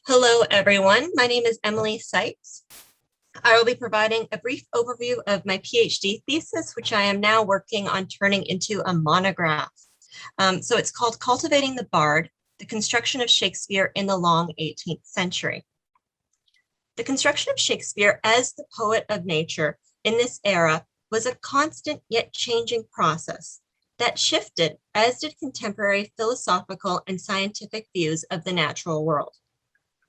Hello, everyone. My name is Emily Seitz. I will be providing a brief overview of my PhD thesis, which I am now working on turning into a monograph. So it's called Cultivating the Bard, the Construction of Shakespeare in the Long 18th Century. The construction of Shakespeare as the poet of nature in this era was a constant yet changing process that shifted, as did contemporary philosophical and scientific views of the natural world.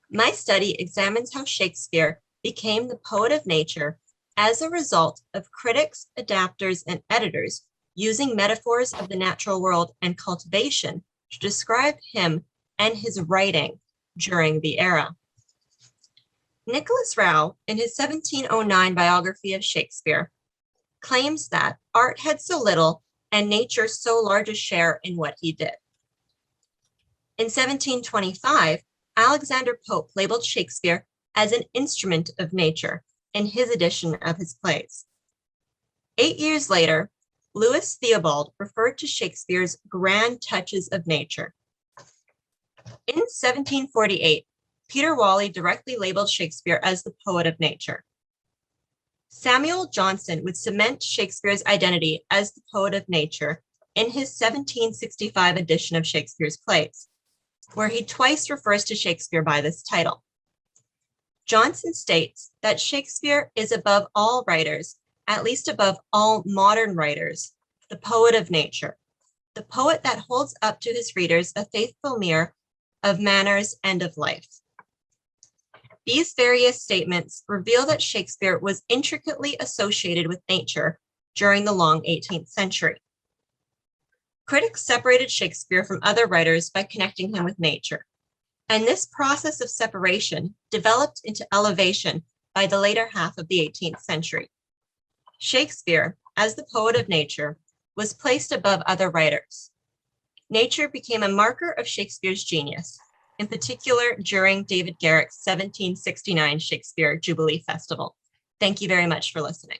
My study examines how Shakespeare became the poet of nature as a result of critics, adapters, and editors using metaphors of the natural world and cultivation to describe him and his writing during the era. Nicholas Rao, in his 1709 biography of Shakespeare, claims that art had so little and nature so large a share in what he did. In 1725, Alexander Pope labeled Shakespeare as an instrument of nature in his edition of his plays. 8 years later, Louis Theobald referred to Shakespeare's grand touches of nature. In 1748, Peter Whalley directly labeled Shakespeare as the poet of nature. Samuel Johnson would cement Shakespeare's identity as the poet of nature in his 1765 edition of Shakespeare's plays, where he twice refers to Shakespeare by this title. Johnson states that Shakespeare is above all writers, at least above all modern writers, the poet of nature, the poet that holds up to his readers a faithful mirror of manners and of life. These various statements reveal that Shakespeare was intricately associated with nature during the long 18th century. Critics separated Shakespeare from other writers by connecting him with nature, and this process of separation developed into elevation by the later half of the 18th century. Shakespeare, as the poet of nature, was placed above other writers. Nature became a marker of Shakespeare's genius, in particular during David Garrick's 1769 Shakespeare Jubilee Festival. Thank you very much for listening.